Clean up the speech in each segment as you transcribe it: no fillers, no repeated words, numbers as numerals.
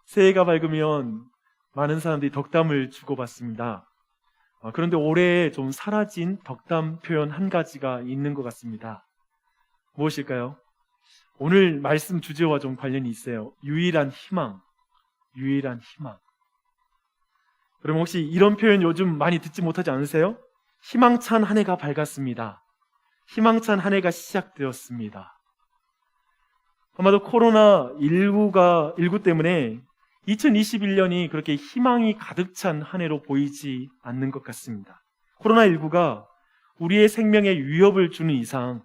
새해가 밝으면 많은 사람들이 덕담을 주고받습니다. 그런데 올해 좀 사라진 덕담 표현 한 가지가 있는 것 같습니다. 무엇일까요? 오늘 말씀 주제와 좀 관련이 있어요. 유일한 희망. 유일한 희망. 여러분 혹시 이런 표현 요즘 많이 듣지 못하지 않으세요? 희망찬 한 해가 밝았습니다. 희망찬 한 해가 시작되었습니다. 아마도 코로나19 때문에 2021년이 그렇게 희망이 가득 찬 한 해로 보이지 않는 것 같습니다. 코로나19가 우리의 생명에 위협을 주는 이상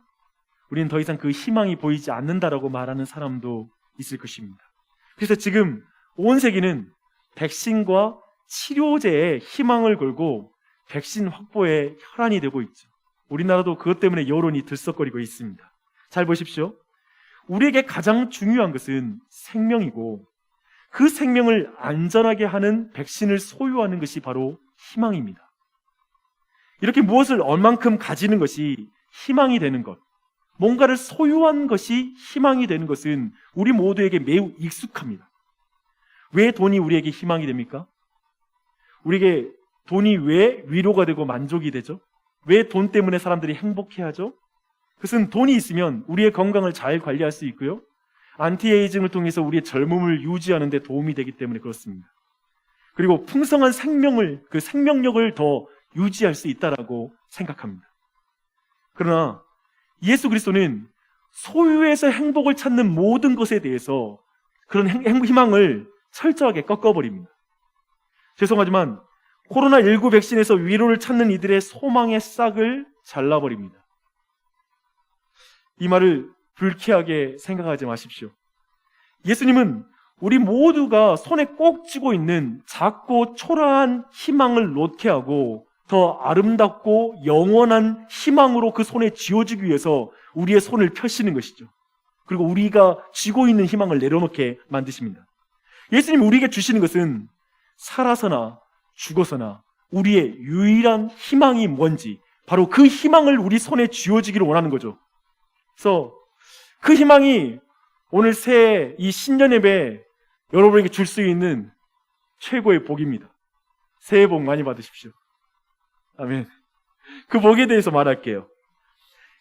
우리는 더 이상 그 희망이 보이지 않는다라고 말하는 사람도 있을 것입니다. 그래서 지금 온 세계는 백신과 치료제에 희망을 걸고 백신 확보에 혈안이 되고 있죠. 우리나라도 그것 때문에 여론이 들썩거리고 있습니다. 잘 보십시오. 우리에게 가장 중요한 것은 생명이고 그 생명을 안전하게 하는 백신을 소유하는 것이 바로 희망입니다. 이렇게 무엇을 얼만큼 가지는 것이 희망이 되는 것, 뭔가를 소유한 것이 희망이 되는 것은 우리 모두에게 매우 익숙합니다. 왜 돈이 우리에게 희망이 됩니까? 우리에게 돈이 왜 위로가 되고 만족이 되죠? 왜 돈 때문에 사람들이 행복해하죠? 그것은 돈이 있으면 우리의 건강을 잘 관리할 수 있고요, 안티에이징을 통해서 우리의 젊음을 유지하는 데 도움이 되기 때문에 그렇습니다. 그리고 풍성한 그 생명력을 더 유지할 수 있다라고 생각합니다. 그러나 예수 그리스도는 소유에서 행복을 찾는 모든 것에 대해서 그런 희망을 철저하게 꺾어버립니다. 죄송하지만 코로나19 백신에서 위로를 찾는 이들의 소망의 싹을 잘라버립니다. 이 말을 불쾌하게 생각하지 마십시오. 예수님은 우리 모두가 손에 꼭 쥐고 있는 작고 초라한 희망을 놓게 하고 더 아름답고 영원한 희망으로 그 손에 쥐어주기 위해서 우리의 손을 펴시는 것이죠. 그리고 우리가 쥐고 있는 희망을 내려놓게 만드십니다. 예수님이 우리에게 주시는 것은 살아서나 죽어서나 우리의 유일한 희망이 뭔지, 바로 그 희망을 우리 손에 쥐어주기를 원하는 거죠. 그래서 그 희망이 오늘 새해 이 신년 예배 여러분에게 줄 수 있는 최고의 복입니다. 새해 복 많이 받으십시오. 아멘. 그 복에 대해서 말할게요.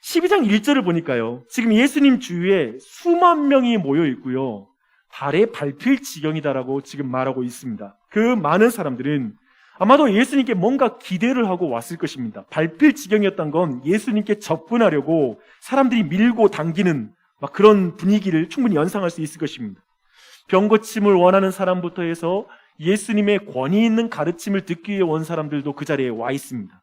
12장 1절을 보니까요, 지금 예수님 주위에 수만 명이 모여 있고요, 발에 밟힐 지경이다라고 지금 말하고 있습니다. 그 많은 사람들은 아마도 예수님께 뭔가 기대를 하고 왔을 것입니다. 밟힐 지경이었던 건 예수님께 접근하려고 사람들이 밀고 당기는 막 그런 분위기를 충분히 연상할 수 있을 것입니다. 병 고침을 원하는 사람부터 해서 예수님의 권위 있는 가르침을 듣기 위해 온 사람들도 그 자리에 와 있습니다.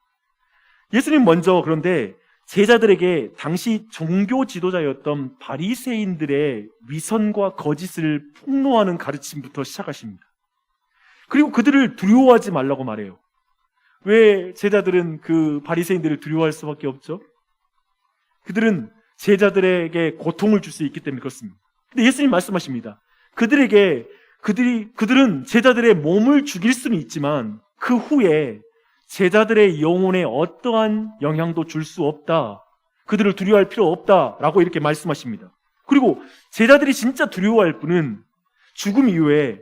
예수님 먼저 그런데 제자들에게 당시 종교 지도자였던 바리새인들의 위선과 거짓을 폭로하는 가르침부터 시작하십니다. 그리고 그들을 두려워하지 말라고 말해요. 왜 제자들은 그 바리새인들을 두려워할 수밖에 없죠? 그들은 제자들에게 고통을 줄 수 있기 때문에 그렇습니다. 근데 예수님 말씀하십니다. 그들은 제자들의 몸을 죽일 수는 있지만 그 후에 제자들의 영혼에 어떠한 영향도 줄 수 없다. 그들을 두려워할 필요 없다라고 이렇게 말씀하십니다. 그리고 제자들이 진짜 두려워할 분은 죽음 이후에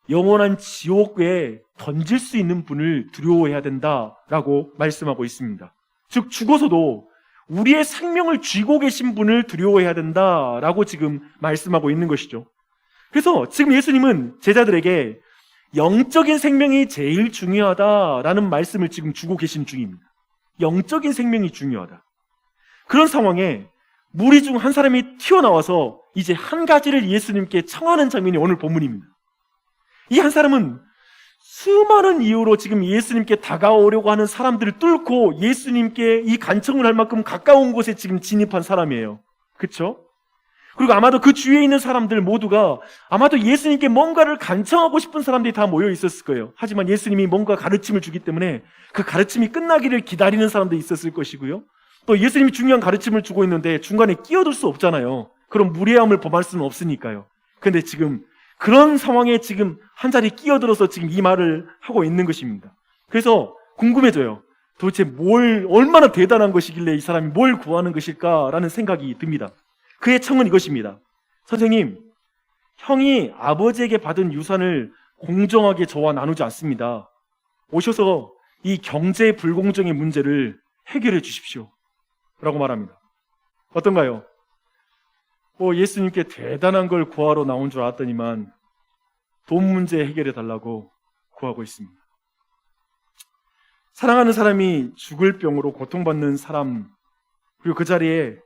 영원한 지옥에 던질 수 있는 분을 두려워해야 된다라고 말씀하고 있습니다. 즉 죽어서도 우리의 생명을 쥐고 계신 분을 두려워해야 된다라고 지금 말씀하고 있는 것이죠. 그래서 지금 예수님은 제자들에게 영적인 생명이 제일 중요하다라는 말씀을 지금 주고 계신 중입니다. 영적인 생명이 중요하다. 그런 상황에 무리 중 한 사람이 튀어나와서 이제 한 가지를 예수님께 청하는 장면이 오늘 본문입니다. 이 한 사람은 수많은 이유로 지금 예수님께 다가오려고 하는 사람들을 뚫고 예수님께 이 간청을 할 만큼 가까운 곳에 지금 진입한 사람이에요. 그렇죠? 그리고 아마도 그 주위에 있는 사람들 모두가 아마도 예수님께 뭔가를 간청하고 싶은 사람들이 다 모여 있었을 거예요. 하지만 예수님이 뭔가 가르침을 주기 때문에 그 가르침이 끝나기를 기다리는 사람들이 있었을 것이고요. 또 예수님이 중요한 가르침을 주고 있는데 중간에 끼어들 수 없잖아요. 그럼 무례함을 범할 수는 없으니까요. 근데 지금 그런 상황에 지금 한 자리 끼어들어서 지금 이 말을 하고 있는 것입니다. 그래서 궁금해져요. 도대체 얼마나 대단한 것이길래 이 사람이 뭘 구하는 것일까라는 생각이 듭니다. 그의 청은 이것입니다. 선생님, 형이 아버지에게 받은 유산을 공정하게 저와 나누지 않습니다. 오셔서 이 경제 불공정의 문제를 해결해 주십시오. 라고 말합니다. 어떤가요? 예수님께 대단한 걸 구하러 나온 줄 알았더니만 돈 문제 해결해 달라고 구하고 있습니다. 사랑하는 사람이 죽을 병으로 고통받는 사람, 그리고 그 자리에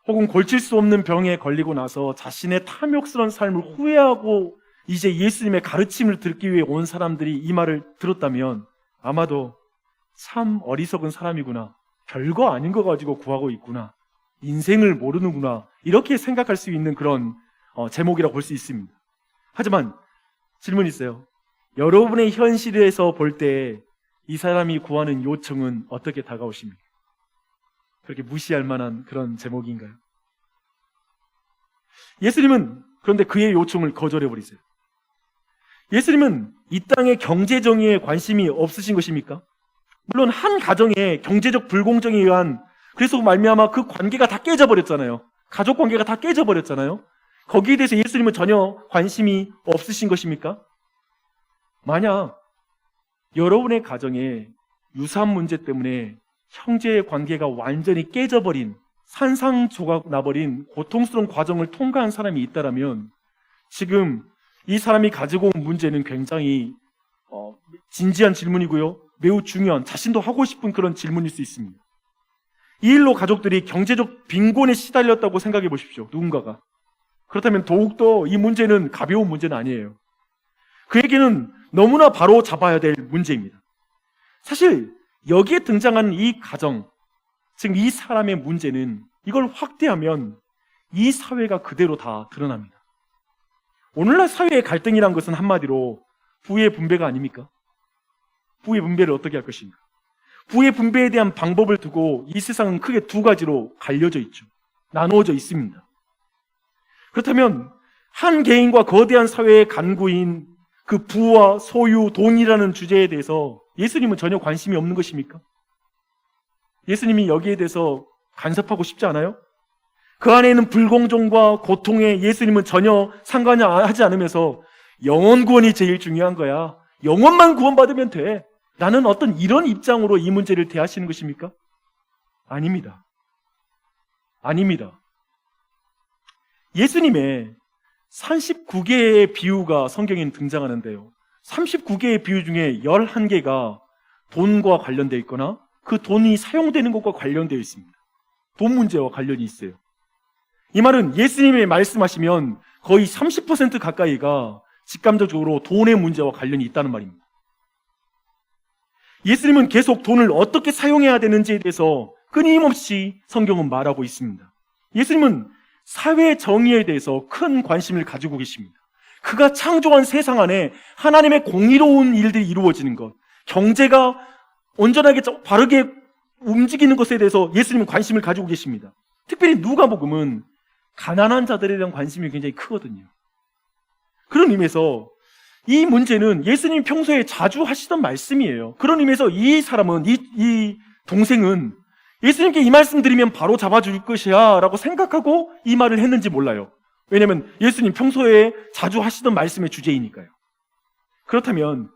혹은 고칠 수 없는 병에 걸리고 나서 자신의 탐욕스러운 삶을 후회하고 이제 예수님의 가르침을 듣기 위해 온 사람들이 이 말을 들었다면 아마도 참 어리석은 사람이구나, 별거 아닌 거 가지고 구하고 있구나, 인생을 모르는구나, 이렇게 생각할 수 있는 그런 제목이라고 볼 수 있습니다. 하지만 질문이 있어요. 여러분의 현실에서 볼 때 이 사람이 구하는 요청은 어떻게 다가오십니까? 그렇게 무시할 만한 그런 제목인가요? 예수님은 그런데 그의 요청을 거절해버리세요. 예수님은 이 땅의 경제 정의에 관심이 없으신 것입니까? 물론 한 가정의 경제적 불공정에 의한, 그래서 말미암아 그 관계가 다 깨져버렸잖아요. 가족 관계가 다 깨져버렸잖아요. 거기에 대해서 예수님은 전혀 관심이 없으신 것입니까? 만약 여러분의 가정에 유산 문제 때문에 형제의 관계가 완전히 깨져버린, 산산조각 나버린 고통스러운 과정을 통과한 사람이 있다면 지금 이 사람이 가지고 온 문제는 굉장히 진지한 질문이고요, 매우 중요한, 자신도 하고 싶은 그런 질문일 수 있습니다. 이 일로 가족들이 경제적 빈곤에 시달렸다고 생각해 보십시오. 누군가가. 그렇다면 더욱더 이 문제는 가벼운 문제는 아니에요. 그에게는 너무나 바로 잡아야 될 문제입니다. 사실 여기에 등장한 이 가정, 즉 이 사람의 문제는, 이걸 확대하면 이 사회가 그대로 다 드러납니다. 오늘날 사회의 갈등이란 것은 한마디로 부의 분배가 아닙니까? 부의 분배를 어떻게 할 것인가? 부의 분배에 대한 방법을 두고 이 세상은 크게 두 가지로 갈려져 있죠. 나누어져 있습니다. 그렇다면 한 개인과 거대한 사회의 간구인 그 부와 소유, 돈이라는 주제에 대해서 예수님은 전혀 관심이 없는 것입니까? 예수님이 여기에 대해서 간섭하고 싶지 않아요? 그 안에 있는 불공정과 고통에 예수님은 전혀 상관하지 않으면서 영혼 구원이 제일 중요한 거야, 영혼만 구원받으면 돼, 나는 어떤 이런 입장으로 이 문제를 대하시는 것입니까? 아닙니다. 아닙니다. 예수님의 39개의 비유가 성경에 등장하는데요, 39개의 비유 중에 11개가 돈과 관련되어 있거나 그 돈이 사용되는 것과 관련되어 있습니다. 돈 문제와 관련이 있어요. 이 말은 예수님이 말씀하시면 거의 30% 가까이가 직감적으로 돈의 문제와 관련이 있다는 말입니다. 예수님은 계속 돈을 어떻게 사용해야 되는지에 대해서 끊임없이 성경은 말하고 있습니다. 예수님은 사회 정의에 대해서 큰 관심을 가지고 계십니다. 그가 창조한 세상 안에 하나님의 공의로운 일들이 이루어지는 것, 경제가 온전하게 바르게 움직이는 것에 대해서 예수님은 관심을 가지고 계십니다. 특별히 누가복음은 가난한 자들에 대한 관심이 굉장히 크거든요. 그런 의미에서 이 문제는 예수님이 평소에 자주 하시던 말씀이에요. 그런 의미에서 이 사람은, 이 동생은 예수님께 이 말씀 드리면 바로 잡아줄 것이야 라고 생각하고 이 말을 했는지 몰라요. 왜냐하면 예수님 평소에 자주 하시던 말씀의 주제이니까요. 그렇다면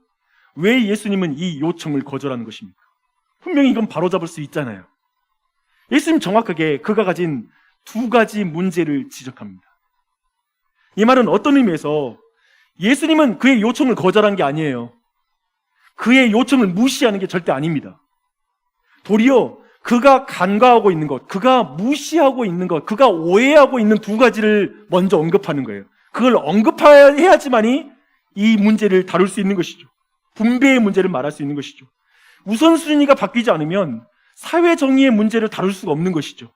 왜 예수님은 이 요청을 거절하는 것입니까? 분명히 이건 바로 잡을 수 있잖아요. 예수님 정확하게 그가 가진 두 가지 문제를 지적합니다. 이 말은 어떤 의미에서 예수님은 그의 요청을 거절한 게 아니에요. 그의 요청을 무시하는 게 절대 아닙니다. 도리어 그가 간과하고 있는 것, 그가 무시하고 있는 것, 그가 오해하고 있는 두 가지를 먼저 언급하는 거예요. 그걸 언급해야지만이 이 문제를 다룰 수 있는 것이죠. 분배의 문제를 말할 수 있는 것이죠. 우선순위가 바뀌지 않으면 사회 정의의 문제를 다룰 수가 없는 것이죠.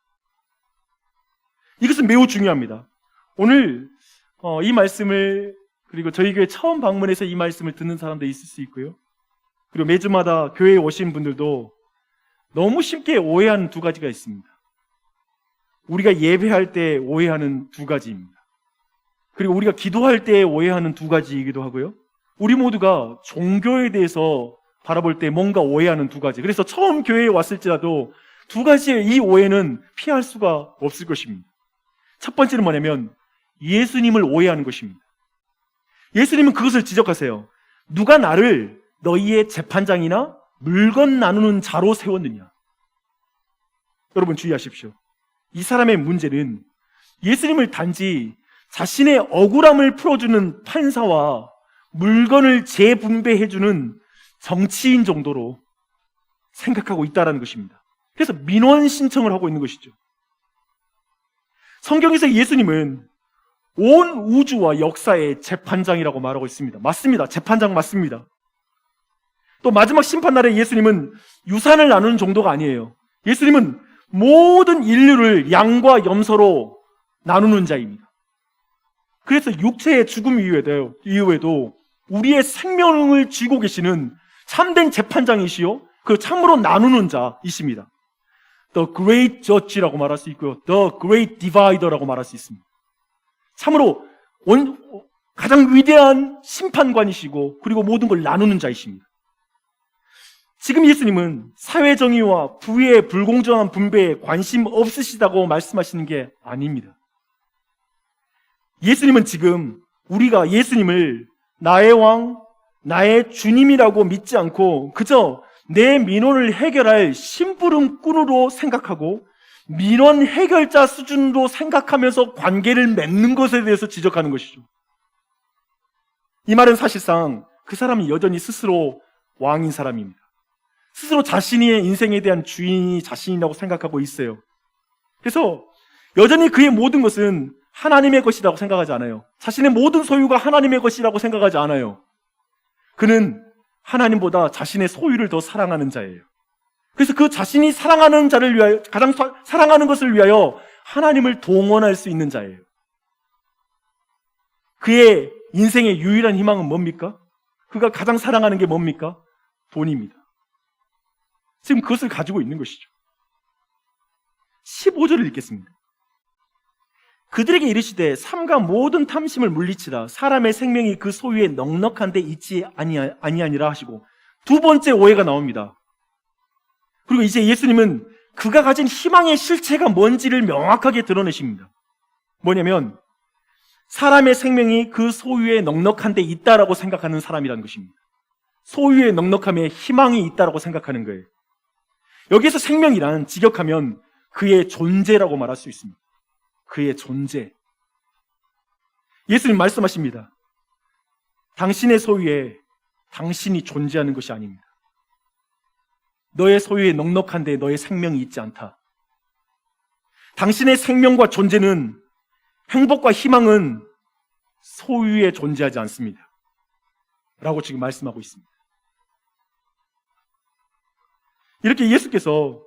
이것은 매우 중요합니다. 오늘 이 말씀을, 그리고 저희 교회 처음 방문해서 이 말씀을 듣는 사람도 있을 수 있고요, 그리고 매주마다 교회에 오신 분들도 너무 쉽게 오해하는 두 가지가 있습니다. 우리가 예배할 때 오해하는 두 가지입니다. 그리고 우리가 기도할 때 오해하는 두 가지이기도 하고요, 우리 모두가 종교에 대해서 바라볼 때 뭔가 오해하는 두 가지. 그래서 처음 교회에 왔을지라도 두 가지의 이 오해는 피할 수가 없을 것입니다. 첫 번째는 뭐냐면 예수님을 오해하는 것입니다. 예수님은 그것을 지적하세요. 누가 나를 너희의 재판장이나 물건 나누는 자로 세웠느냐? 여러분 주의하십시오. 이 사람의 문제는 예수님을 단지 자신의 억울함을 풀어주는 판사와 물건을 재분배해주는 정치인 정도로 생각하고 있다는 것입니다. 그래서 민원 신청을 하고 있는 것이죠. 성경에서 예수님은 온 우주와 역사의 재판장이라고 말하고 있습니다. 맞습니다. 재판장 맞습니다. 또 마지막 심판날에 예수님은 유산을 나누는 정도가 아니에요. 예수님은 모든 인류를 양과 염소로 나누는 자입니다. 그래서 육체의 죽음 이후에도 우리의 생명을 쥐고 계시는 참된 재판장이시요 그 참으로 나누는 자이십니다. The Great Judge라고 말할 수 있고요. The Great Divider라고 말할 수 있습니다. 참으로 가장 위대한 심판관이시고 그리고 모든 걸 나누는 자이십니다. 지금 예수님은 사회정의와 부의 불공정한 분배에 관심 없으시다고 말씀하시는 게 아닙니다. 예수님은 지금 우리가 예수님을 나의 왕, 나의 주님이라고 믿지 않고 그저 내 민원을 해결할 심부름꾼으로 생각하고 민원 해결자 수준으로 생각하면서 관계를 맺는 것에 대해서 지적하는 것이죠. 이 말은 사실상 그 사람이 여전히 스스로 왕인 사람입니다. 스스로 자신의 인생에 대한 주인이 자신이라고 생각하고 있어요. 그래서 여전히 그의 모든 것은 하나님의 것이라고 생각하지 않아요. 자신의 모든 소유가 하나님의 것이라고 생각하지 않아요. 그는 하나님보다 자신의 소유를 더 사랑하는 자예요. 그래서 그 자신이 사랑하는 자를 위하여, 가장 사랑하는 것을 위하여 하나님을 동원할 수 있는 자예요. 그의 인생의 유일한 희망은 뭡니까? 그가 가장 사랑하는 게 뭡니까? 돈입니다. 지금 그것을 가지고 있는 것이죠. 15절을 읽겠습니다. 그들에게 이르시되 삼가 모든 탐심을 물리치라. 사람의 생명이 그 소유에 넉넉한 데 있지 아니하니라 하시고 두 번째 오해가 나옵니다. 그리고 이제 예수님은 그가 가진 희망의 실체가 뭔지를 명확하게 드러내십니다. 뭐냐면 사람의 생명이 그 소유에 넉넉한 데 있다라고 생각하는 사람이라는 것입니다. 소유의 넉넉함에 희망이 있다라고 생각하는 거예요. 여기에서 생명이란 직역하면 그의 존재라고 말할 수 있습니다. 그의 존재. 예수님 말씀하십니다. 당신의 소유에 당신이 존재하는 것이 아닙니다. 너의 소유에 넉넉한데 너의 생명이 있지 않다. 당신의 생명과 존재는, 행복과 희망은 소유에 존재하지 않습니다. 라고 지금 말씀하고 있습니다. 이렇게 예수께서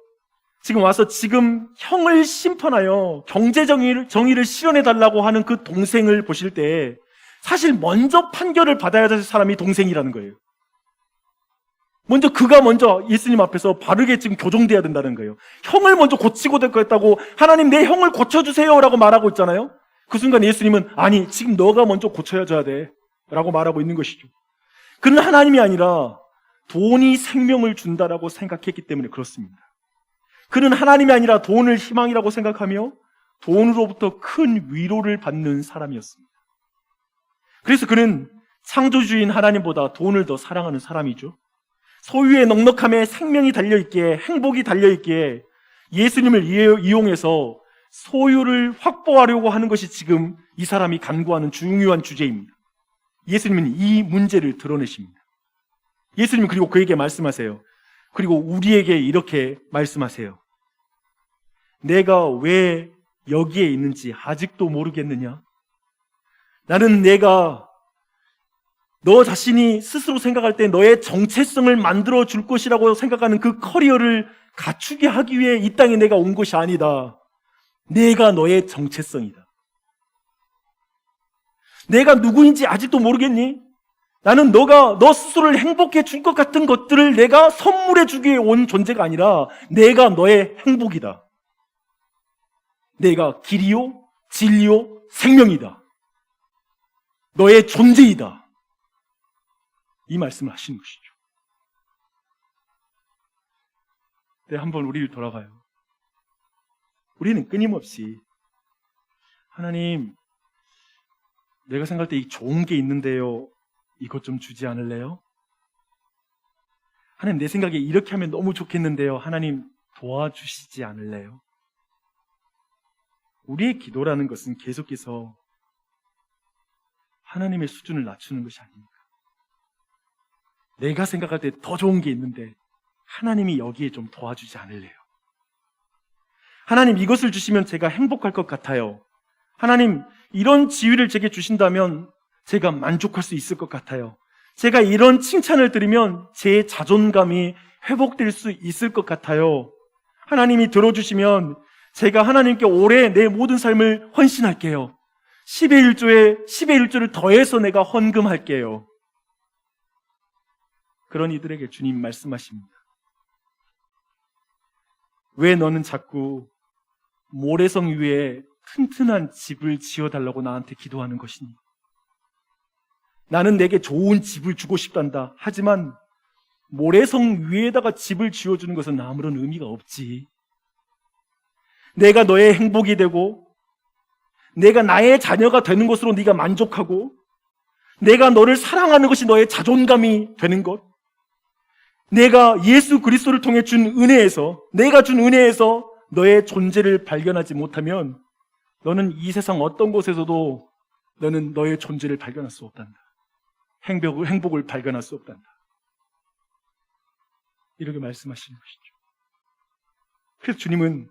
지금 와서 지금 형을 심판하여 경제정의를 실현해달라고 하는 그 동생을 보실 때 사실 먼저 판결을 받아야 될 사람이 동생이라는 거예요. 그가 먼저 예수님 앞에서 바르게 지금 교정돼야 된다는 거예요. 형을 먼저 고치고 됐다고 하나님 내 형을 고쳐주세요 라고 말하고 있잖아요. 그 순간 예수님은 아니 지금 너가 먼저 고쳐줘야 돼 라고 말하고 있는 것이죠. 그는 하나님이 아니라 돈이 생명을 준다라고 생각했기 때문에 그렇습니다. 그는 하나님이 아니라 돈을 희망이라고 생각하며 돈으로부터 큰 위로를 받는 사람이었습니다. 그래서 그는 창조주인 하나님보다 돈을 더 사랑하는 사람이죠. 소유의 넉넉함에 생명이 달려있기에, 행복이 달려있기에 예수님을 이용해서 소유를 확보하려고 하는 것이 지금 이 사람이 간구하는 중요한 주제입니다. 예수님은 이 문제를 드러내십니다. 예수님은 그리고 그에게 말씀하세요. 그리고 우리에게 이렇게 말씀하세요. 내가 왜 여기에 있는지 아직도 모르겠느냐? 나는 내가 너 자신이 스스로 생각할 때 너의 정체성을 만들어 줄 것이라고 생각하는 그 커리어를 갖추게 하기 위해 이 땅에 내가 온 것이 아니다. 내가 너의 정체성이다. 내가 누구인지 아직도 모르겠니? 나는 너 스스로를 행복해 줄 것 같은 것들을 내가 선물해 주기 위해 온 존재가 아니라 내가 너의 행복이다. 내가 길이요, 진리요, 생명이다. 너의 존재이다. 이 말씀을 하시는 것이죠. 때 한번 우리를 돌아봐요. 우리는 끊임없이 하나님, 내가 생각할 때 이 좋은 게 있는데요, 이것 좀 주지 않을래요? 하나님, 내 생각에 이렇게 하면 너무 좋겠는데요, 하나님 도와주시지 않을래요? 우리의 기도라는 것은 계속해서 하나님의 수준을 낮추는 것이 아닙니까? 내가 생각할 때 더 좋은 게 있는데 하나님이 여기에 좀 도와주지 않을래요? 하나님, 이것을 주시면 제가 행복할 것 같아요. 하나님, 이런 지위를 제게 주신다면 제가 만족할 수 있을 것 같아요. 제가 이런 칭찬을 들으면 제 자존감이 회복될 수 있을 것 같아요. 하나님이 들어주시면 제가 하나님께 올해 내 모든 삶을 헌신할게요. 10의 1조를 더해서 내가 헌금할게요. 그런 이들에게 주님 말씀하십니다. 왜 너는 자꾸 모래성 위에 튼튼한 집을 지어달라고 나한테 기도하는 것이니? 나는 내게 좋은 집을 주고 싶단다. 하지만 모래성 위에다가 집을 지어주는 것은 아무런 의미가 없지. 내가 너의 행복이 되고 내가 나의 자녀가 되는 것으로 네가 만족하고 내가 너를 사랑하는 것이 너의 자존감이 되는 것, 내가 예수 그리스도를 통해 준 은혜에서, 내가 준 은혜에서 너의 존재를 발견하지 못하면 너는 이 세상 어떤 곳에서도 너는 너의 존재를 발견할 수 없단다. 행복을 발견할 수 없단다. 이렇게 말씀하시는 것이죠. 그래서 주님은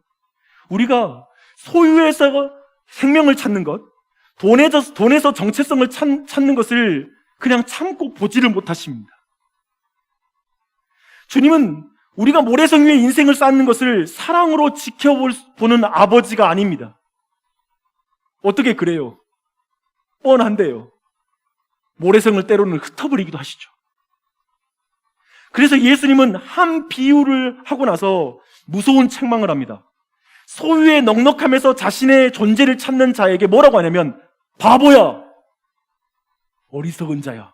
우리가 소유에서 생명을 찾는 것, 돈에서 정체성을 찾는 것을 그냥 참고 보지를 못하십니다. 주님은 우리가 모래성 위에 인생을 쌓는 것을 사랑으로 지켜보는 아버지가 아닙니다. 어떻게 그래요? 뻔한데요. 모래성을 때로는 흩어버리기도 하시죠. 그래서 예수님은 한 비유를 하고 나서 무서운 책망을 합니다. 소유의 넉넉함에서 자신의 존재를 찾는 자에게 뭐라고 하냐면 바보야, 어리석은 자야.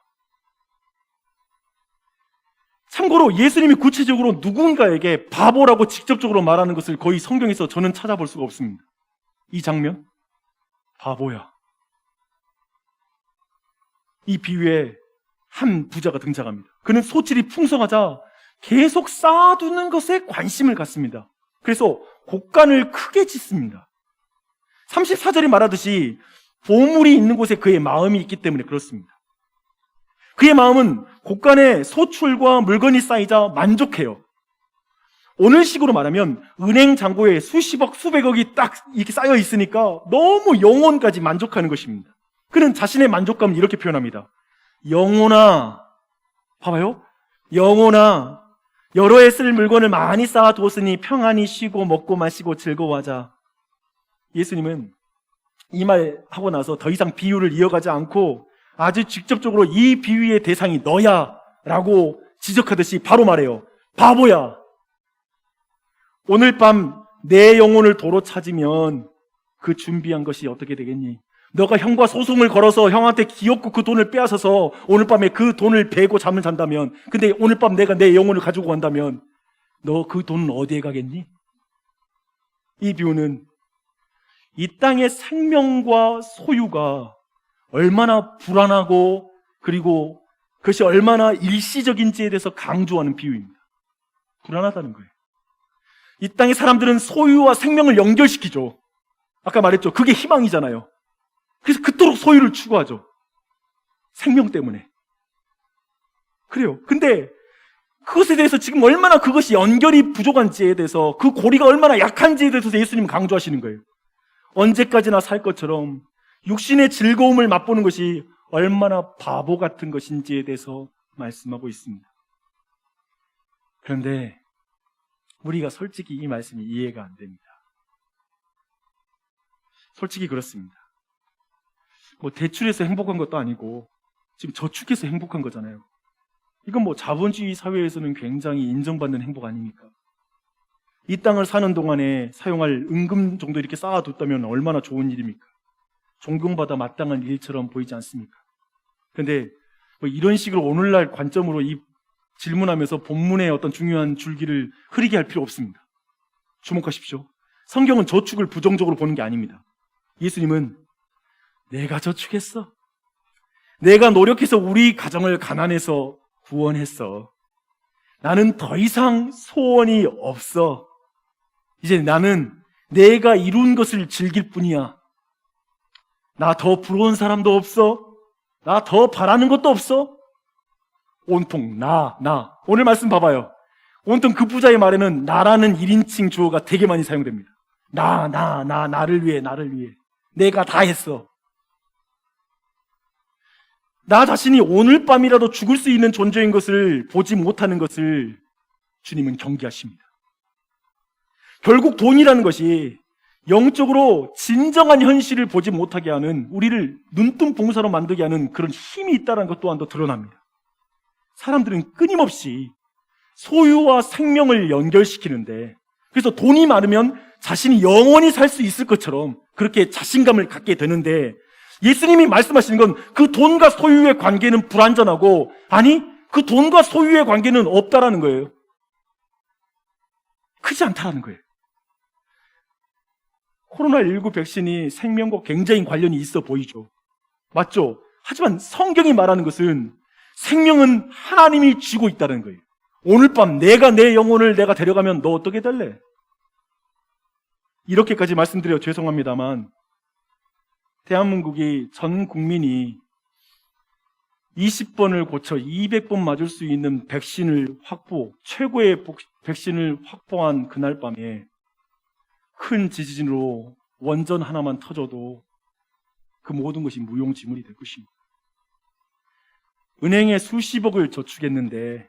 참고로 예수님이 구체적으로 누군가에게 바보라고 직접적으로 말하는 것을 거의 성경에서 저는 찾아볼 수가 없습니다. 이 장면, 바보야. 이 비유에 한 부자가 등장합니다. 그는 소질이 풍성하자 계속 쌓아두는 것에 관심을 갖습니다. 그래서 곡간을 크게 짓습니다. 34절이 말하듯이 보물이 있는 곳에 그의 마음이 있기 때문에 그렇습니다. 그의 마음은 곡간에 소출과 물건이 쌓이자 만족해요. 오늘식으로 말하면 은행 잔고에 수십억, 수백억이 딱 이렇게 쌓여 있으니까 너무 영혼까지 만족하는 것입니다. 그는 자신의 만족감을 이렇게 표현합니다. 영혼아, 봐봐요. 영혼아, 여러 해 쓸 물건을 많이 쌓아두었으니 평안히 쉬고 먹고 마시고 즐거워하자. 예수님은 이 말 하고 나서 더 이상 비유를 이어가지 않고 아주 직접적으로 이 비유의 대상이 너야 라고 지적하듯이 바로 말해요. 바보야, 오늘 밤 내 영혼을 도로 찾으면 그 준비한 것이 어떻게 되겠니? 너가 형과 소송을 걸어서 형한테 기업고 그 돈을 빼앗아서 오늘 밤에 그 돈을 베고 잠을 잔다면, 근데 오늘 밤 내가 내 영혼을 가지고 간다면 너 그 돈은 어디에 가겠니? 이 비유는 이 땅의 생명과 소유가 얼마나 불안하고 그리고 그것이 얼마나 일시적인지에 대해서 강조하는 비유입니다. 불안하다는 거예요. 이 땅의 사람들은 소유와 생명을 연결시키죠. 아까 말했죠. 그게 희망이잖아요. 그래서 그토록 소유를 추구하죠. 생명 때문에. 그래요. 근데 그것에 대해서 지금 얼마나 그것이 연결이 부족한지에 대해서, 그 고리가 얼마나 약한지에 대해서 예수님은 강조하시는 거예요. 언제까지나 살 것처럼 육신의 즐거움을 맛보는 것이 얼마나 바보 같은 것인지에 대해서 말씀하고 있습니다. 그런데 우리가 솔직히 이 말씀이 이해가 안 됩니다. 솔직히 그렇습니다. 뭐 대출해서 행복한 것도 아니고 지금 저축해서 행복한 거잖아요. 이건 뭐 자본주의 사회에서는 굉장히 인정받는 행복 아닙니까? 이 땅을 사는 동안에 사용할 은금 정도 이렇게 쌓아뒀다면 얼마나 좋은 일입니까? 존경받아 마땅한 일처럼 보이지 않습니까? 그런데 뭐 이런 식으로 오늘날 관점으로 이 질문하면서 본문의 어떤 중요한 줄기를 흐리게 할 필요 없습니다. 주목하십시오. 성경은 저축을 부정적으로 보는 게 아닙니다. 예수님은 내가 저축했어. 내가 노력해서 우리 가정을 가난해서 구원했어. 나는 더 이상 소원이 없어. 이제 나는 내가 이룬 것을 즐길 뿐이야. 나 더 부러운 사람도 없어. 나 더 바라는 것도 없어. 온통 나. 오늘 말씀 봐봐요. 온통 그 부자의 말에는 나라는 1인칭 주어가 되게 많이 사용됩니다. 나를 위해. 내가 다 했어. 나 자신이 오늘 밤이라도 죽을 수 있는 존재인 것을 보지 못하는 것을 주님은 경계하십니다. 결국 돈이라는 것이 영적으로 진정한 현실을 보지 못하게 하는, 우리를 눈뜬봉사로 만들게 하는 그런 힘이 있다는 것 또한 더 드러납니다. 사람들은 끊임없이 소유와 생명을 연결시키는데, 그래서 돈이 많으면 자신이 영원히 살 수 있을 것처럼 그렇게 자신감을 갖게 되는데, 예수님이 말씀하시는 건 그 돈과 소유의 관계는 불완전하고, 아니 그 돈과 소유의 관계는 없다라는 거예요. 크지 않다라는 거예요. 코로나19 백신이 생명과 굉장히 관련이 있어 보이죠. 맞죠? 하지만 성경이 말하는 것은 생명은 하나님이 쥐고 있다는 거예요. 오늘 밤 내가 내 영혼을 내가 데려가면 너 어떻게 될래? 이렇게까지 말씀드려 죄송합니다만, 대한민국이 전 국민이 20번을 고쳐 200번 맞을 수 있는 백신을 최고의 백신을 확보한 그날 밤에 큰 지진으로 원전 하나만 터져도 그 모든 것이 무용지물이 될 것입니다. 은행에 수십억을 저축했는데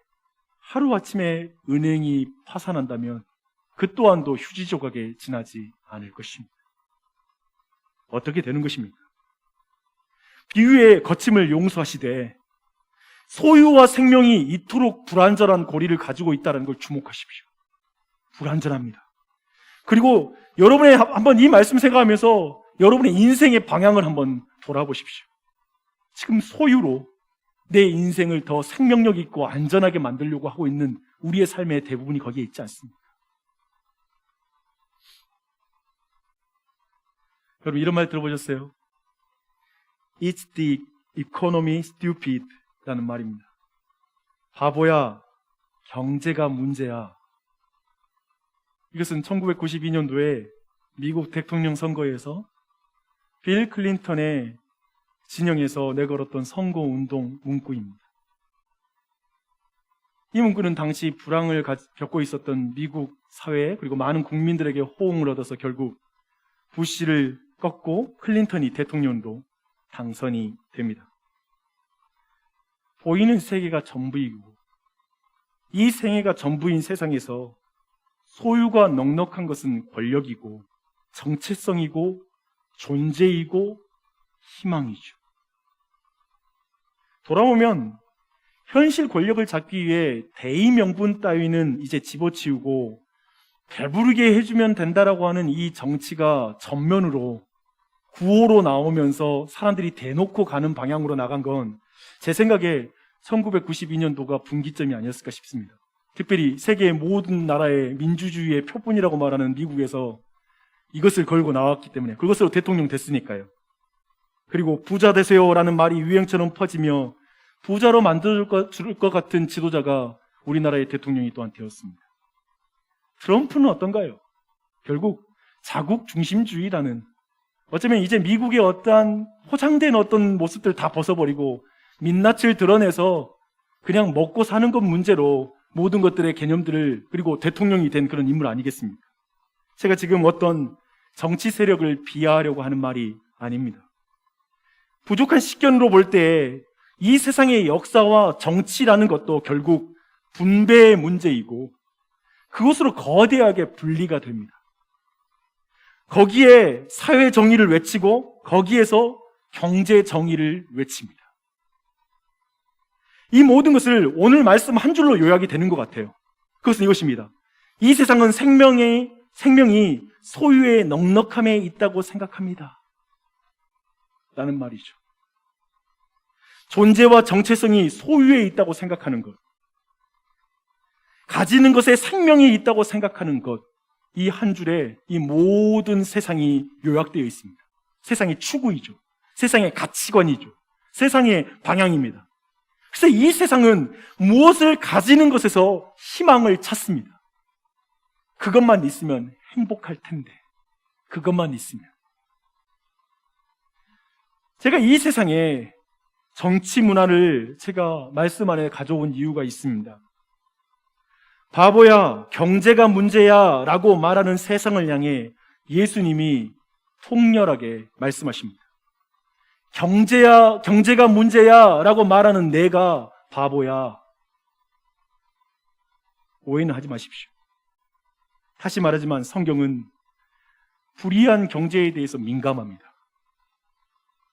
하루아침에 은행이 파산한다면 그 또한도 휴지 조각에 지나지 않을 것입니다. 어떻게 되는 것입니까? 비유의 거침을 용서하시되 소유와 생명이 이토록 불완전한 고리를 가지고 있다는 걸 주목하십시오. 불완전합니다. 그리고 여러분의 한번 이 말씀 생각하면서 여러분의 인생의 방향을 한번 돌아보십시오. 지금 소유로 내 인생을 더 생명력 있고 안전하게 만들려고 하고 있는 우리의 삶의 대부분이 거기에 있지 않습니까? 여러분 이런 말 들어보셨어요? It's the economy stupid 라는 말입니다. 바보야, 경제가 문제야. 이것은 1992년도에 미국 대통령 선거에서 빌 클린턴의 진영에서 내걸었던 선거운동 문구입니다. 이 문구는 당시 불황을 겪고 있었던 미국 사회 그리고 많은 국민들에게 호응을 얻어서 결국 부시를 꺾고 클린턴이 대통령으로 당선이 됩니다. 보이는 세계가 전부이고 이 생애가 전부인 세상에서 소유가 넉넉한 것은 권력이고 정체성이고 존재이고 희망이죠. 돌아오면 현실 권력을 잡기 위해 대의 명분 따위는 이제 집어치우고 배부르게 해주면 된다라고 하는 이 정치가 전면으로 구호로 나오면서 사람들이 대놓고 가는 방향으로 나간 건 제 생각에 1992년도가 분기점이 아니었을까 싶습니다. 특별히 세계의 모든 나라의 민주주의의 표본이라고 말하는 미국에서 이것을 걸고 나왔기 때문에, 그것으로 대통령 됐으니까요. 그리고 부자 되세요라는 말이 유행처럼 퍼지며 부자로 만들 것 같은 지도자가 우리나라의 대통령이 또한 되었습니다. 트럼프는 어떤가요? 결국 자국 중심주의라는, 어쩌면 이제 미국의 어떠한 포장된 어떤 모습들 다 벗어버리고 민낯을 드러내서 그냥 먹고 사는 것 문제로 모든 것들의 개념들을, 그리고 대통령이 된 그런 인물 아니겠습니까? 제가 지금 어떤 정치 세력을 비하하려고 하는 말이 아닙니다. 부족한 식견으로 볼 때 이 세상의 역사와 정치라는 것도 결국 분배의 문제이고 그것으로 거대하게 분리가 됩니다. 거기에 사회 정의를 외치고 거기에서 경제 정의를 외칩니다. 이 모든 것을 오늘 말씀 한 줄로 요약이 되는 것 같아요. 그것은 이것입니다. 이 세상은 생명이 소유의 넉넉함에 있다고 생각합니다. 라는 말이죠. 존재와 정체성이 소유에 있다고 생각하는 것. 가지는 것에 생명이 있다고 생각하는 것, 이 한 줄에 이 모든 세상이 요약되어 있습니다. 세상의 추구이죠. 세상의 가치관이죠. 세상의 방향입니다. 그래서 이 세상은 무엇을 가지는 것에서 희망을 찾습니다. 그것만 있으면 행복할 텐데, 그것만 있으면. 제가 이 세상에 정치 문화를 제가 말씀 안에 가져온 이유가 있습니다. 바보야, 경제가 문제야 라고 말하는 세상을 향해 예수님이 통렬하게 말씀하십니다. 경제가 문제야 라고 말하는 내가 바보야. 오해는 하지 마십시오. 다시 말하지만 성경은 불의한 경제에 대해서 민감합니다.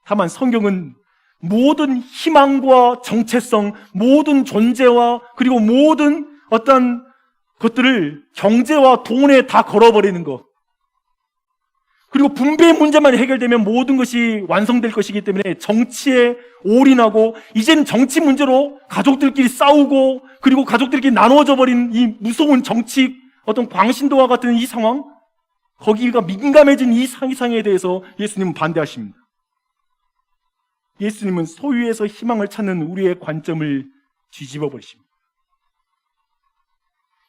다만 성경은 모든 희망과 정체성, 모든 존재와 그리고 모든 어떤 것들을 경제와 돈에 다 걸어버리는 것, 그리고 분배의 문제만 해결되면 모든 것이 완성될 것이기 때문에 정치에 올인하고 이제는 정치 문제로 가족들끼리 싸우고 그리고 가족들끼리 나누어져 버린 이 무서운 정치 어떤 광신도와 같은 이 상황, 거기가 민감해진 이 상상에 대해서 예수님은 반대하십니다. 예수님은 소유에서 희망을 찾는 우리의 관점을 뒤집어 버리십니다.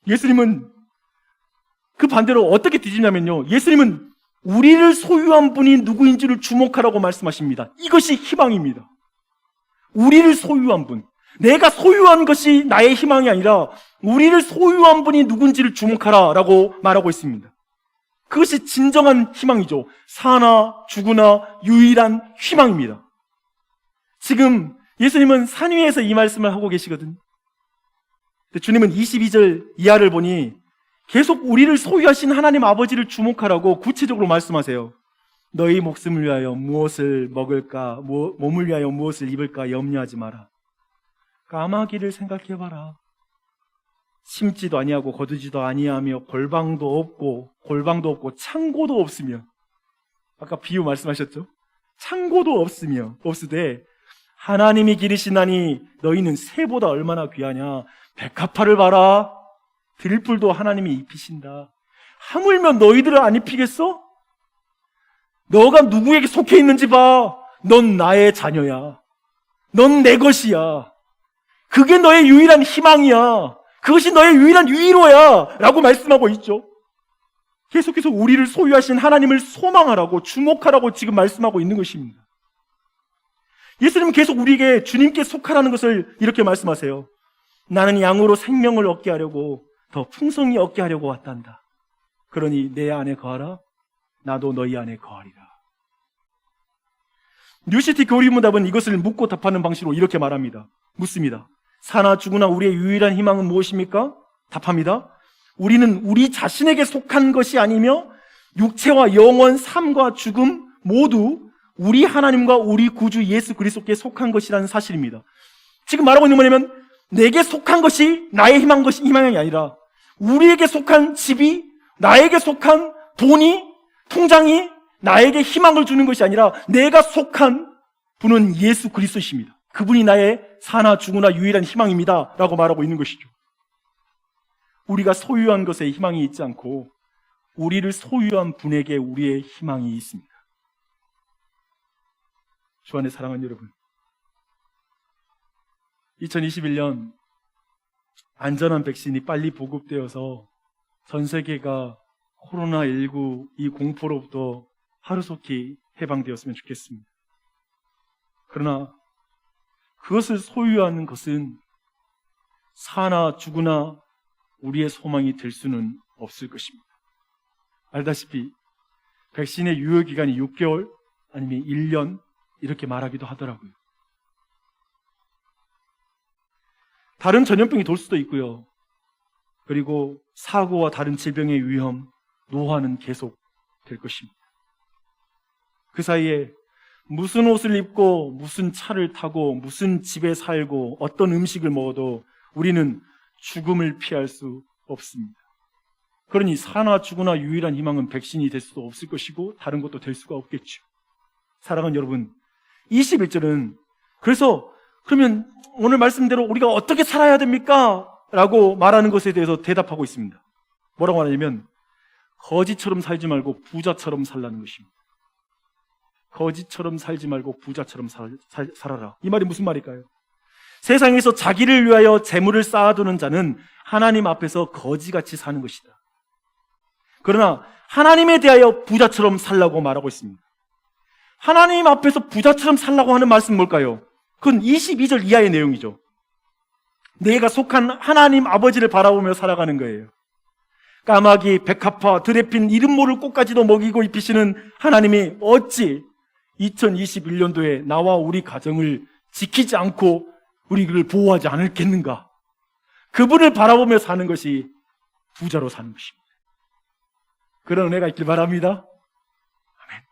예수님은 그 반대로 어떻게 뒤집냐면요, 예수님은 우리를 소유한 분이 누구인지를 주목하라고 말씀하십니다. 이것이 희망입니다. 우리를 소유한 분, 내가 소유한 것이 나의 희망이 아니라 우리를 소유한 분이 누군지를 주목하라 라고 말하고 있습니다. 그것이 진정한 희망이죠. 사나 죽으나 유일한 희망입니다. 지금 예수님은 산 위에서 이 말씀을 하고 계시거든요. 주님은 22절 이하를 보니 계속 우리를 소유하신 하나님 아버지를 주목하라고 구체적으로 말씀하세요. 너희 목숨을 위하여 무엇을 먹을까, 몸을 위하여 무엇을 입을까 염려하지 마라. 까마귀를 생각해봐라. 심지도 아니하고 거두지도 아니하며 골방도 없고 창고도 없으며, 아까 비유 말씀하셨죠? 창고도 없으되 하나님이 기르시나니 너희는 새보다 얼마나 귀하냐. 백합화를 봐라. 들풀도 하나님이 입히신다. 하물며 너희들을 안 입히겠어? 너가 누구에게 속해 있는지 봐. 넌 나의 자녀야. 넌 내 것이야. 그게 너의 유일한 희망이야. 그것이 너의 유일한 위로야 라고 말씀하고 있죠. 계속해서 우리를 소유하신 하나님을 소망하라고, 주목하라고 지금 말씀하고 있는 것입니다. 예수님은 계속 우리에게 주님께 속하라는 것을 이렇게 말씀하세요. 나는 양으로 생명을 얻게 하려고, 더 풍성히 얻게 하려고 왔단다. 그러니 내 안에 거하라. 나도 너희 안에 거하리라. 뉴시티 교리문답은 이것을 묻고 답하는 방식으로 이렇게 말합니다. 묻습니다. 사나 죽으나 우리의 유일한 희망은 무엇입니까? 답합니다. 우리는 우리 자신에게 속한 것이 아니며 육체와 영원, 삶과 죽음 모두 우리 하나님과 우리 구주 예수 그리스도께 속한 것이라는 사실입니다. 지금 말하고 있는 뭐냐면 내게 속한 것이 나의 희망이 아니라 우리에게 속한 집이, 나에게 속한 돈이, 통장이 나에게 희망을 주는 것이 아니라 내가 속한 분은 예수 그리스도십니다. 그분이 나의 사나 죽으나 유일한 희망입니다 라고 말하고 있는 것이죠. 우리가 소유한 것에 희망이 있지 않고 우리를 소유한 분에게 우리의 희망이 있습니다. 주 안에 사랑하는 여러분, 2021년 안전한 백신이 빨리 보급되어서 전 세계가 코로나19 이 공포로부터 하루속히 해방되었으면 좋겠습니다. 그러나 그것을 소유하는 것은 사나 죽으나 우리의 소망이 될 수는 없을 것입니다. 알다시피 백신의 유효기간이 6개월 아니면 1년 이렇게 말하기도 하더라고요. 다른 전염병이 돌 수도 있고요. 그리고 사고와 다른 질병의 위험, 노화는 계속 될 것입니다. 그 사이에 무슨 옷을 입고 무슨 차를 타고 무슨 집에 살고 어떤 음식을 먹어도 우리는 죽음을 피할 수 없습니다. 그러니 사나 죽으나 유일한 희망은 백신이 될 수도 없을 것이고 다른 것도 될 수가 없겠죠. 사랑하는 여러분, 21절은 그래서 그러면 오늘 말씀대로 우리가 어떻게 살아야 됩니까? 라고 말하는 것에 대해서 대답하고 있습니다. 뭐라고 하냐면 거지처럼 살지 말고 부자처럼 살라는 것입니다. 거지처럼 살지 말고 부자처럼 살아라. 이 말이 무슨 말일까요? 세상에서 자기를 위하여 재물을 쌓아두는 자는 하나님 앞에서 거지같이 사는 것이다. 그러나 하나님에 대하여 부자처럼 살라고 말하고 있습니다. 하나님 앞에서 부자처럼 살라고 하는 말씀은 뭘까요? 그건 22절 이하의 내용이죠. 내가 속한 하나님 아버지를 바라보며 살아가는 거예요. 까마귀, 백합화, 드레핀, 이름 모를 꽃까지도 먹이고 입히시는 하나님이 어찌 2021년도에 나와 우리 가정을 지키지 않고 우리를 보호하지 않을겠는가? 그분을 바라보며 사는 것이 부자로 사는 것입니다. 그런 은혜가 있길 바랍니다. 아멘.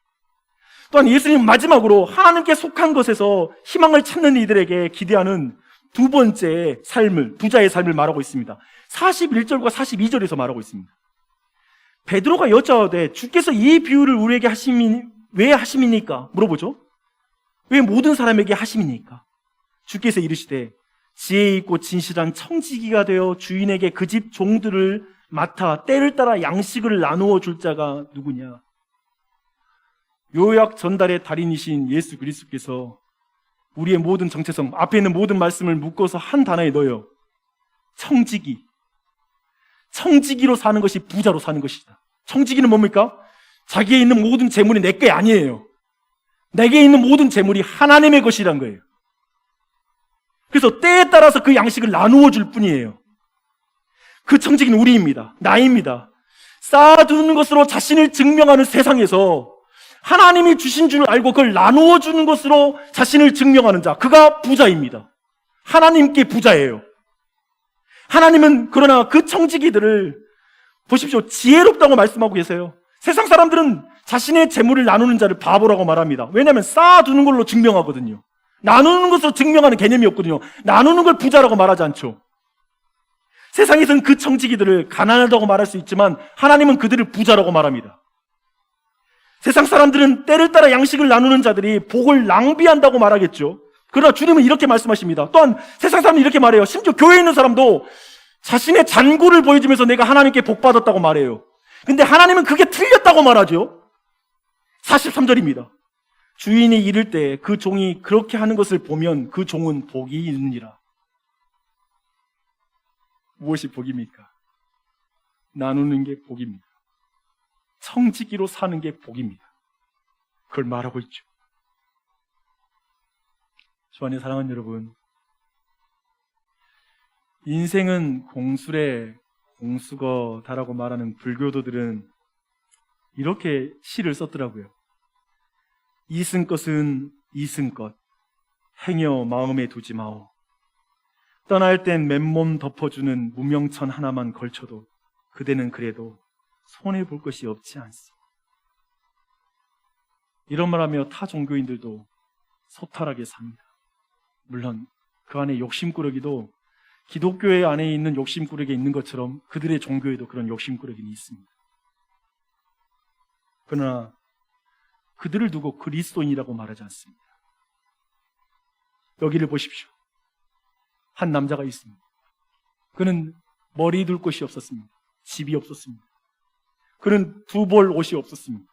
또한 예수님 마지막으로 하나님께 속한 것에서 희망을 찾는 이들에게 기대하는 두 번째 삶을, 부자의 삶을 말하고 있습니다. 41절과 42절에서 말하고 있습니다. 베드로가 여짜오되 주께서 이 비유를 우리에게 왜 하심입니까? 물어보죠. 왜 모든 사람에게 하심입니까? 주께서 이르시되 지혜 있고 진실한 청지기가 되어 주인에게 그 집 종들을 맡아 때를 따라 양식을 나누어 줄 자가 누구냐? 요약 전달의 달인이신 예수 그리스도께서 우리의 모든 정체성, 앞에 있는 모든 말씀을 묶어서 한 단어에 넣어요. 청지기. 청지기로 사는 것이 부자로 사는 것이다. 청지기는 뭡니까? 자기에 있는 모든 재물이 내 게 아니에요. 내게 있는 모든 재물이 하나님의 것이란 거예요. 그래서 때에 따라서 그 양식을 나누어 줄 뿐이에요. 그 청지기는 우리입니다. 나입니다. 쌓아두는 것으로 자신을 증명하는 세상에서 하나님이 주신 줄 알고 그걸 나누어 주는 것으로 자신을 증명하는 자, 그가 부자입니다. 하나님께 부자예요. 하나님은 그러나 그 청지기들을 보십시오. 지혜롭다고 말씀하고 계세요. 세상 사람들은 자신의 재물을 나누는 자를 바보라고 말합니다. 왜냐하면 쌓아두는 걸로 증명하거든요. 나누는 것으로 증명하는 개념이 없거든요. 나누는 걸 부자라고 말하지 않죠. 세상에서는 그 청지기들을 가난하다고 말할 수 있지만 하나님은 그들을 부자라고 말합니다. 세상 사람들은 때를 따라 양식을 나누는 자들이 복을 낭비한다고 말하겠죠. 그러나 주님은 이렇게 말씀하십니다. 또한 세상 사람은 이렇게 말해요. 심지어 교회에 있는 사람도 자신의 잔고를 보여주면서 내가 하나님께 복 받았다고 말해요. 근데 하나님은 그게 틀렸다고 말하죠. 43절입니다. 주인이 이를 때 그 종이 그렇게 하는 것을 보면 그 종은 복이 있느니라. 무엇이 복입니까? 나누는 게 복입니다. 청지기로 사는 게 복입니다. 그걸 말하고 있죠. 주 안에 사랑하는 여러분, 인생은 공수래 공수거다라고 말하는 불교도들은 이렇게 시를 썼더라고요. 이승것은 이승것, 행여 마음에 두지 마오. 떠날 땐 맨몸 덮어주는 무명천 하나만 걸쳐도 그대는 그래도 손해볼 것이 없지 않소. 이런 말하며 타 종교인들도 소탈하게 삽니다. 물론 그 안에 욕심꾸러기도 기독교회 안에 있는 욕심꾸러기 있는 것처럼 그들의 종교에도 그런 욕심꾸러기는 있습니다. 그러나 그들을 두고 그리스도인이라고 말하지 않습니다. 여기를 보십시오. 한 남자가 있습니다. 그는 머리 둘 곳이 없었습니다. 집이 없었습니다. 그는 두 벌 옷이 없었습니다.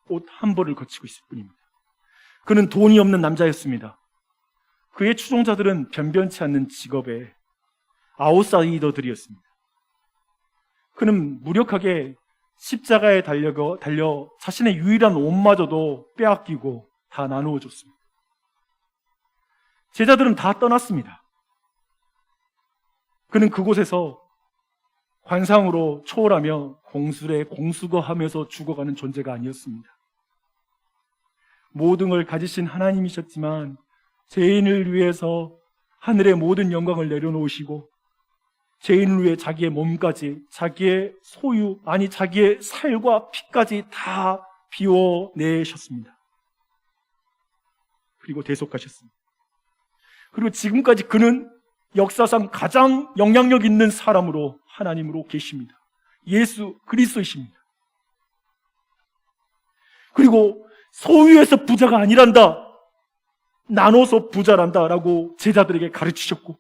옷 한 벌을 거치고 있을 뿐입니다. 그는 돈이 없는 남자였습니다. 그의 추종자들은 변변치 않는 직업의 아웃사이더들이었습니다. 그는 무력하게 십자가에 달려 자신의 유일한 옷마저도 빼앗기고 다 나누어 줬습니다. 제자들은 다 떠났습니다. 그는 그곳에서 관상으로 초월하며 공수래 공수거하면서 죽어가는 존재가 아니었습니다. 모든 걸 가지신 하나님이셨지만 죄인을 위해서 하늘의 모든 영광을 내려놓으시고 죄인을 위해 자기의 몸까지, 자기의 소유, 아니 자기의 살과 피까지 다 비워내셨습니다. 그리고 대속하셨습니다. 그리고 지금까지 그는 역사상 가장 영향력 있는 사람으로 하나님으로 계십니다. 예수 그리스도이십니다. 그리고 소유에서 부자가 아니란다, 나눠서 부자란다 라고 제자들에게 가르치셨고,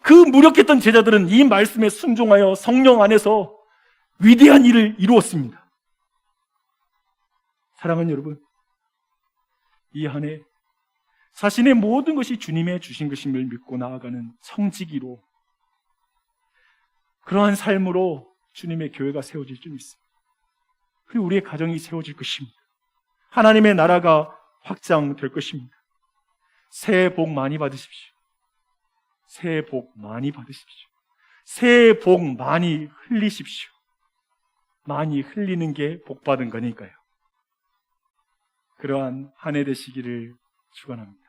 그 무력했던 제자들은 이 말씀에 순종하여 성령 안에서 위대한 일을 이루었습니다. 사랑하는 여러분, 이 한 해 자신의 모든 것이 주님의 주신 것임을 믿고 나아가는 청지기로, 그러한 삶으로 주님의 교회가 세워질 줄 믿습니다. 그리고 우리의 가정이 세워질 것입니다. 하나님의 나라가 확장될 것입니다. 새해 복 많이 받으십시오. 새해 복 많이 받으십시오. 새해 복 많이 흘리십시오. 많이 흘리는 게 복 받은 거니까요. 그러한 한 해 되시기를 축원합니다.